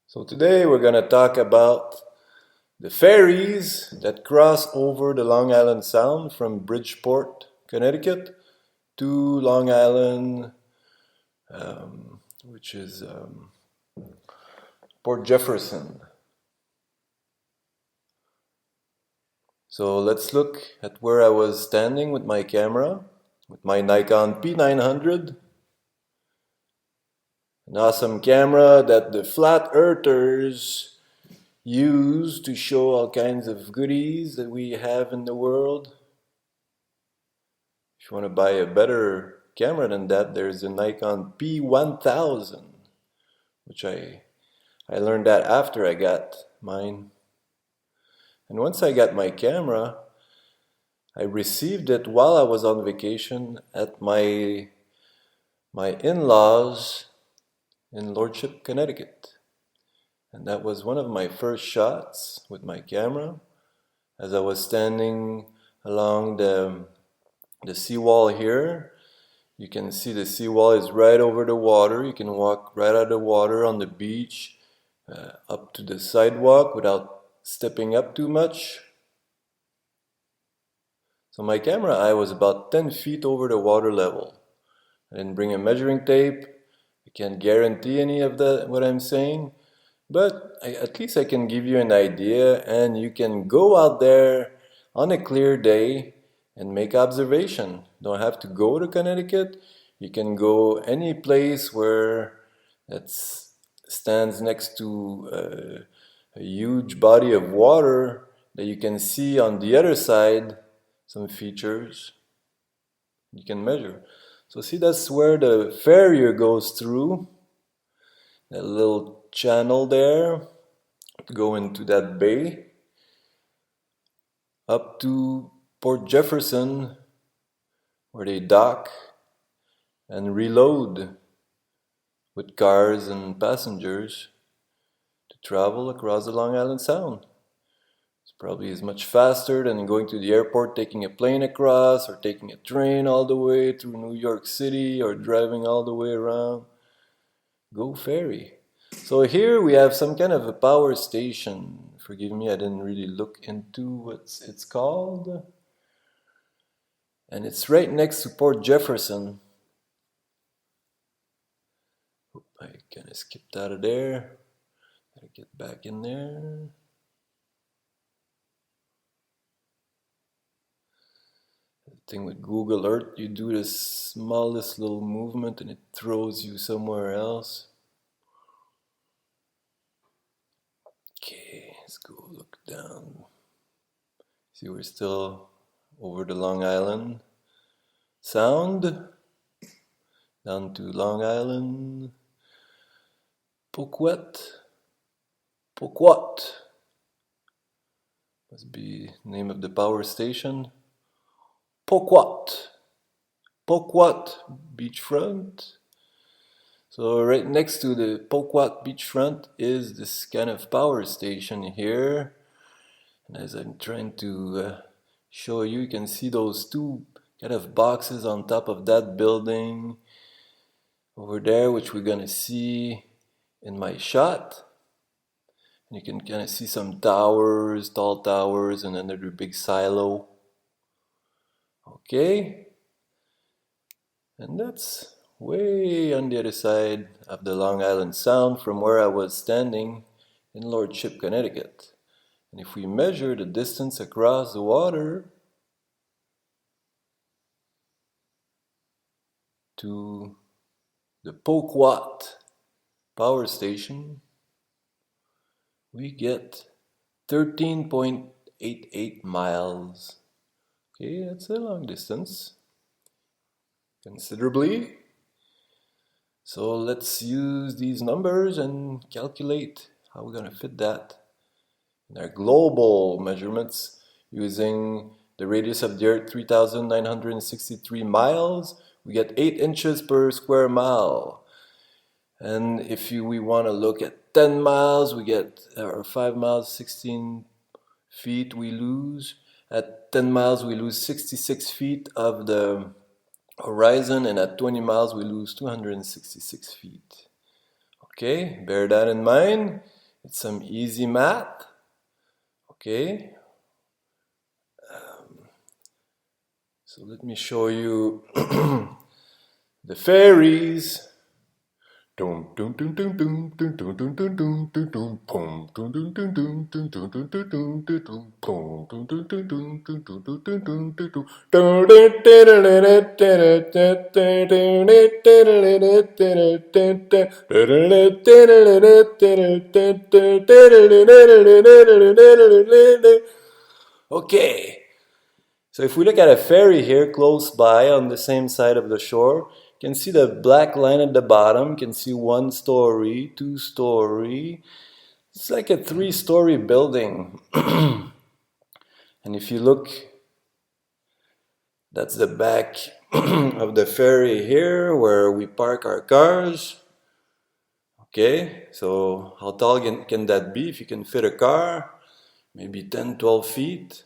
So today we're going to talk about the ferries that cross over the Long Island Sound from Bridgeport, Connecticut to Long Island, which is Port Jefferson. So let's look at where I was standing with my camera, with my Nikon P900. An awesome camera that the flat earthers use to show all kinds of goodies that we have in the world. If you want to buy a better camera than that, there's a Nikon P1000, which I learned that after I got mine. And once I got my camera, I received it while I was on vacation at my in-laws in Lordship, Connecticut. And that was one of my first shots with my camera as I was standing along the seawall here. You can see the seawall is right over the water. You can walk right out of the water on the beach up to the sidewalk without stepping up too much. So my camera eye was about 10 feet over the water level. I didn't bring a measuring tape. I can't guarantee any of that, what I'm saying. But at least I can give you an idea, and you can go out there on a clear day and make observation. You don't have to go to Connecticut. You can go any place where it stands next to a huge body of water that you can see on the other side some features you can measure. So see, that's where the Farrier goes through, that little channel there, to go into that bay, up to Port Jefferson, where they dock and reload with cars and passengers to travel across the Long Island Sound. It's probably as much faster than going to the airport, taking a plane across, or taking a train all the way through New York City, or driving all the way around. Go ferry. So here we have some kind of a power station. Forgive me, I didn't really look into what it's called. And it's right next to Port Jefferson. I kind of skipped out of there. Gotta get back in there. The thing with Google Earth, you do the smallest little movement and it throws you somewhere else. Okay, let's go look down. See, we're still over the Long Island Sound, down to Long Island, Poquet, must be the name of the power station. Poquet beachfront. So right next to the Poquet beachfront is this kind of power station here. And as I'm trying to show you, you can see those two kind of boxes on top of that building over there, which we're gonna see in my shot. And you can kind of see some towers, tall towers, and another big silo. Okay, and that's way on the other side of the Long Island Sound from where I was standing in Lordship, Connecticut. And if we measure the distance across the water to the Poquet power station, we get 13.88 miles. Okay, that's a long distance, considerably. So let's use these numbers and calculate how we're going to fit that in our global measurements using the radius of the Earth 3,963 miles, we get 8 inches per square mile. And if we want to look at 10 miles, we get, or 5 miles, 16 feet we lose. At 10 miles, we lose 66 feet of the horizon, and at 20 miles, we lose 266 feet. Okay, bear that in mind. It's some easy math. Okay. So let me show you the fairies. Okay. So if we look at a ferry here close by on the same side of the shore, you can see the black line at the bottom. You can see 1 story, 2 story. It's like a 3-story building. And if you look, that's the back of the ferry here where we park our cars. Okay, so how tall can that be if you can fit a car? Maybe 10, 12 feet.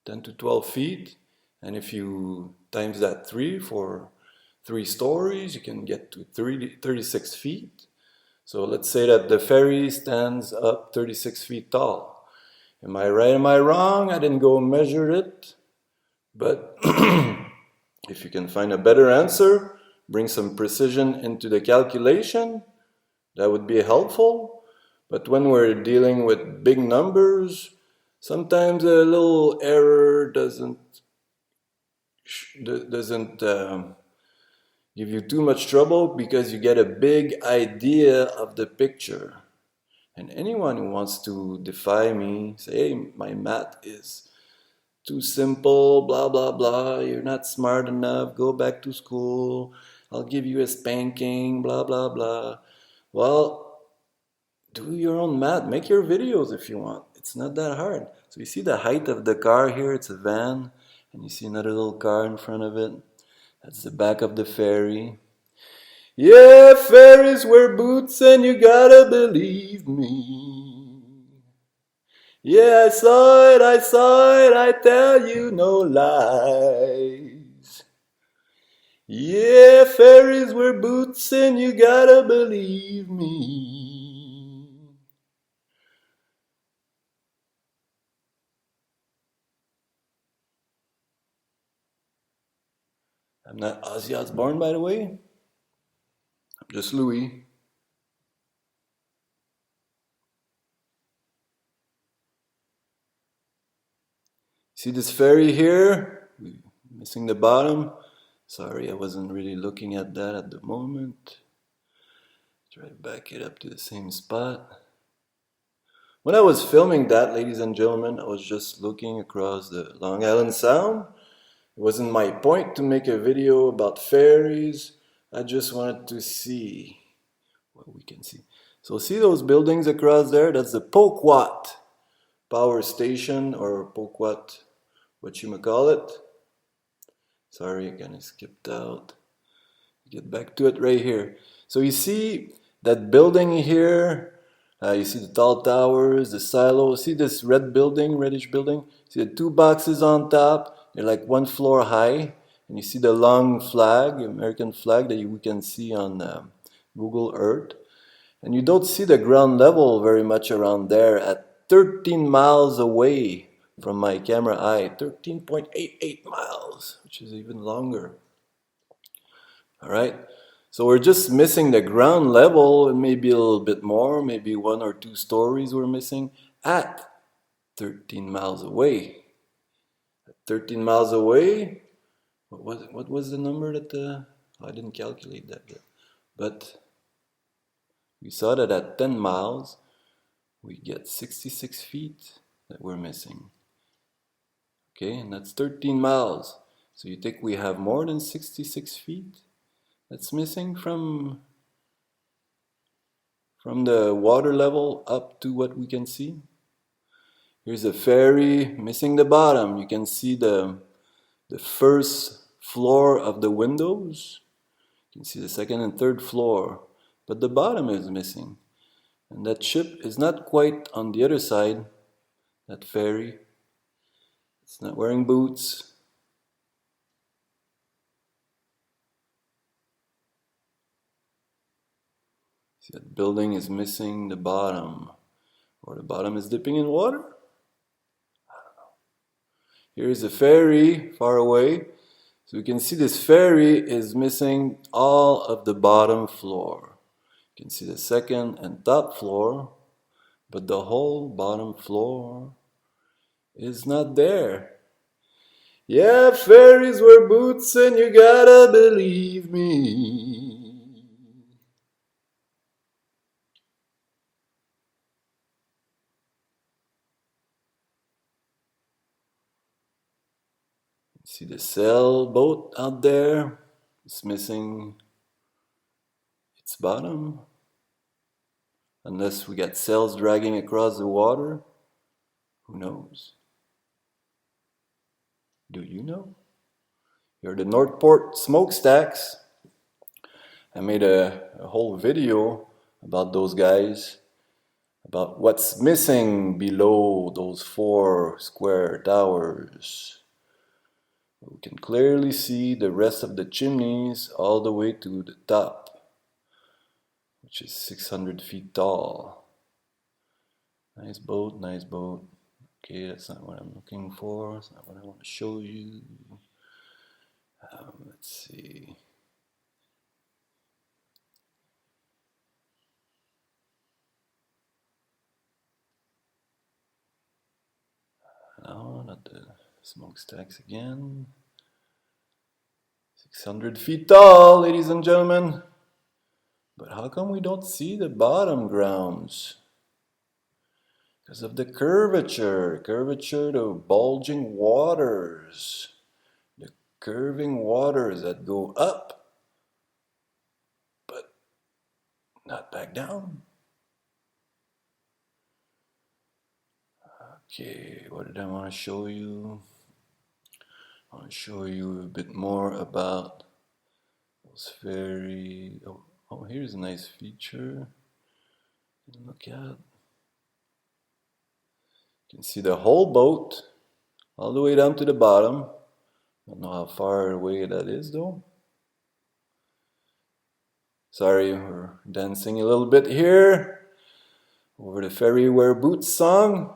10 to 12 feet. And if you times that 3 for 3 stories, you can get to 36 feet. So let's say that the ferry stands up 36 feet tall. Am I right? Am I wrong? I didn't go measure it. But if you can find a better answer, bring some precision into the calculation, that would be helpful. But when we're dealing with big numbers, sometimes a little error doesn't give you too much trouble because you get a big idea of the picture. And anyone who wants to defy me, say, hey, my math is too simple, blah, blah, blah, you're not smart enough, go back to school, I'll give you a spanking, blah, blah, blah. Well, do your own math, make your videos if you want. It's not that hard. So you see the height of the car here, it's a van, and you see another little car in front of it. That's the back of the ferry. Yeah, ferries wear boots and you gotta believe me. Yeah, I saw it, I tell you no lies. Yeah, ferries wear boots and you gotta believe me. I'm not Ozzy Osbourne, by the way. I'm just Louis. See this ferry here? Missing the bottom. Sorry, I wasn't really looking at that at the moment. Try to back it up to the same spot. When I was filming that, ladies and gentlemen, I was just looking across the Long Island Sound. It wasn't my point to make a video about fairies. I just wanted to see what we can see. So see those buildings across there? That's the Poquat power station, or Poquat, what you call it. Sorry, I kind of skipped out. Get back to it right here. So you see that building here. You see the tall towers, the silos. See this red building, reddish building? See the 2 boxes on top? They're like 1 floor high. And you see the long flag, American flag, that we can see on Google Earth. And you don't see the ground level very much around there at 13 miles away from my camera eye. 13.88 miles, which is even longer. All right. So we're just missing the ground level, and maybe a little bit more, maybe 1 or 2 stories we're missing at 13 miles away. At 13 miles away, what was the number that I didn't calculate that yet. But we saw that at 10 miles, we get 66 feet that we're missing. Okay, and that's 13 miles. So you think we have more than 66 feet that's missing from the water level up to what we can see? Here's a ferry missing the bottom. You can see the first floor of the windows. You can see the second and third floor, but the bottom is missing. And that ship is not quite on the other side, that ferry. It's not wearing boots. See, that building is missing the bottom. Or the bottom is dipping in water? Here's a ferry far away. So we can see this ferry is missing all of the bottom floor. You can see the second and top floor, but the whole bottom floor is not there. Yeah, ferries wear boots and you gotta believe me. See the sailboat out there? It's missing its bottom. Unless we got sails dragging across the water, who knows? Do you know? Here are the Northport smokestacks. I made a whole video about those guys, about what's missing below those 4 square towers. We can clearly see the rest of the chimneys all the way to the top, which is 600 feet tall. Nice boat, nice boat. Okay, that's not what I'm looking for. That's not what I want to show you. Let's see. No, not the smokestacks again. 600 feet tall, ladies and gentlemen. But how come we don't see the bottom grounds? Because of the curvature. Curvature, the bulging waters. The curving waters that go up, but not back down. Okay, what did I want to show you? I want to show you a bit more about those fairy. Oh, here's a nice feature. Look at. You can see the whole boat all the way down to the bottom. Don't know how far away that is though. Sorry, we're dancing a little bit here over the Ferry Wear Boots song.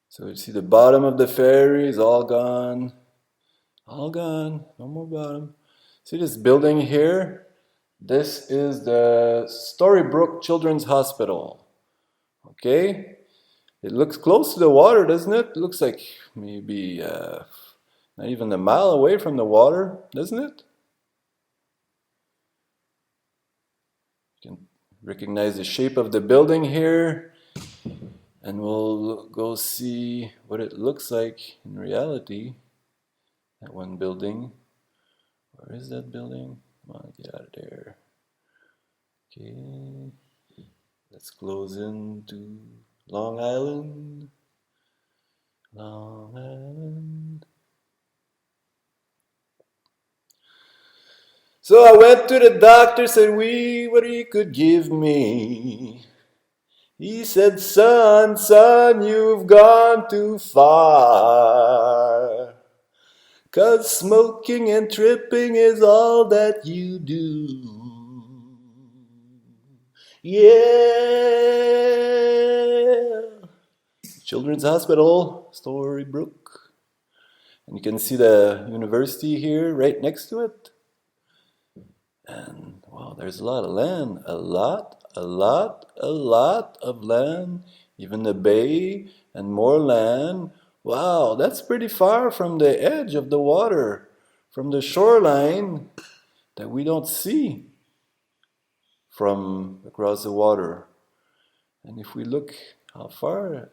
So you see the bottom of the ferry is all gone. All gone. No more bottom. See this building here? This is the Storybrooke Children's Hospital. Okay? It looks close to the water, doesn't it? It looks like maybe not even a mile away from the water, doesn't it? You can recognize the shape of the building here. And we'll go see what it looks like in reality. That one building. Where is that building? Come on, get out of there. Okay. Let's close into Long Island. Long Island. So I went to the doctor, said what he could give me. He said, son, you've gone too far. 'Cause smoking and tripping is all that you do. Yeah. Children's Hospital, Storybrooke. And you can see the university here right next to it. And wow, there's a lot of land. A lot of land. Even the bay and more land. Wow, that's pretty far from the edge of the water, from the shoreline that we don't see from across the water. And if we look how far,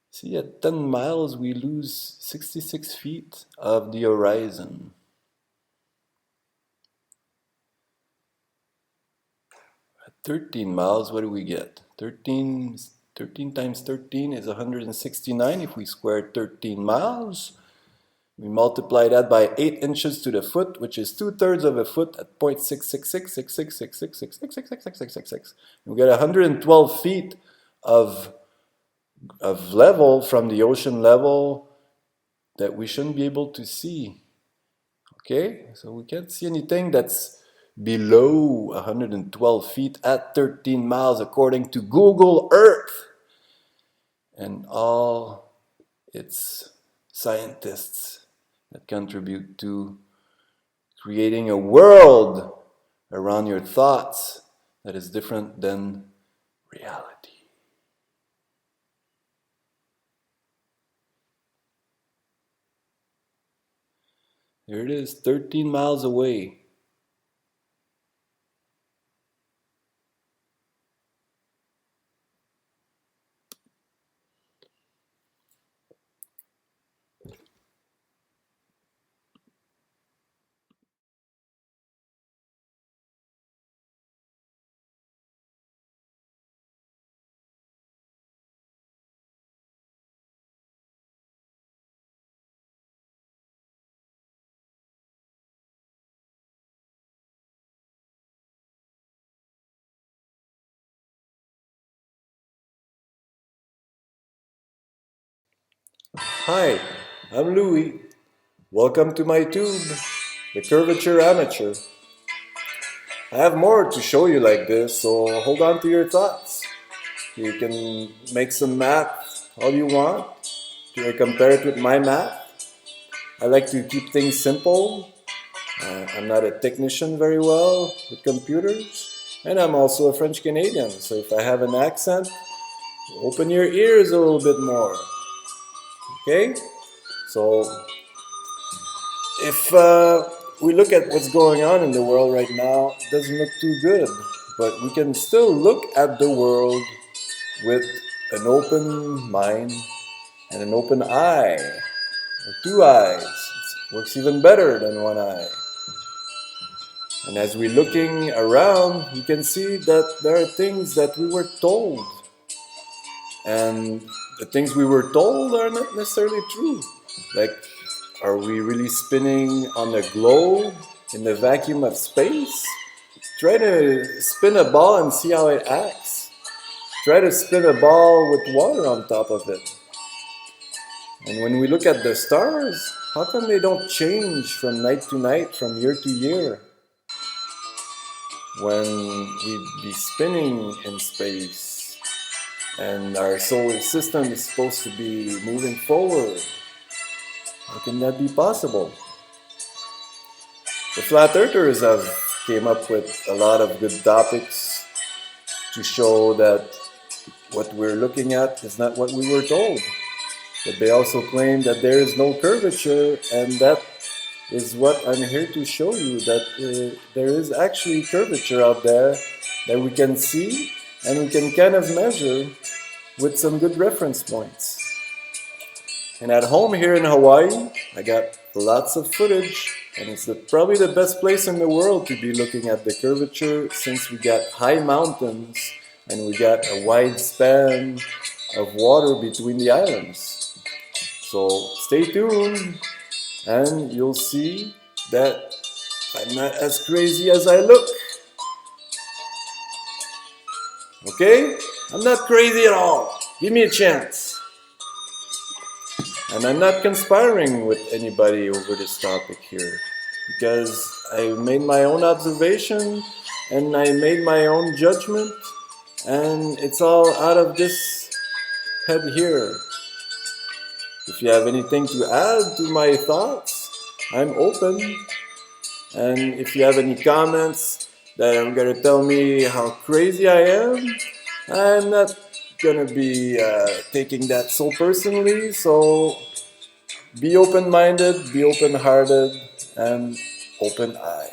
see at 10 miles we lose 66 feet of the horizon. At 13 miles, what do we get? 13 13 times 13 is 169 if we square 13 miles. We multiply that by 8 inches to the foot, which is 2/3 of a foot at 0.666666666666666. We get 112 feet of level from the ocean level that we shouldn't be able to see. Okay, so we can't see anything that's below 112 feet at 13 miles according to Google Earth and all its scientists that contribute to creating a world around your thoughts that is different than reality. There it is, 13 miles away. Hi, I'm Louis. Welcome to my tube, the Curvature Amateur. I have more to show you like this, so hold on to your thoughts. You can make some math all you want. To compare it with my math. I like to keep things simple. I'm not a technician very well with computers. And I'm also a French Canadian, so if I have an accent, open your ears a little bit more. Okay? So, if we look at what's going on in the world right now, it doesn't look too good. But we can still look at the world with an open mind and an open eye, or two eyes. It works even better than one eye. And as we're looking around, you can see that there are things that we were told. And the things we were told are not necessarily true. Like, are we really spinning on a globe in the vacuum of space? Try to spin a ball and see how it acts. Try to spin a ball with water on top of it. And when we look at the stars, how come they don't change from night to night, from year to year? When we'd be spinning in space and our solar system is supposed to be moving forward, how can that be possible? The flat earthers have came up with a lot of good topics to show that what we're looking at is not what we were told. But they also claim that there is no curvature, and that is what I'm here to show you, that there is actually curvature out there that we can see and we can kind of measure with some good reference points. And at home here in Hawaii, I got lots of footage, and it's probably the best place in the world to be looking at the curvature, since we got high mountains and we got a wide span of water between the islands. So stay tuned and you'll see that I'm not as crazy as I look. Okay? I'm not crazy at all. Give me a chance. And I'm not conspiring with anybody over this topic here, because I made my own observation and I made my own judgment, and it's all out of this head here. If you have anything to add to my thoughts, I'm open. And if you have any comments that are going to tell me how crazy I am, I'm not going to be taking that so personally. So be open-minded, be open-hearted, and open-eyed.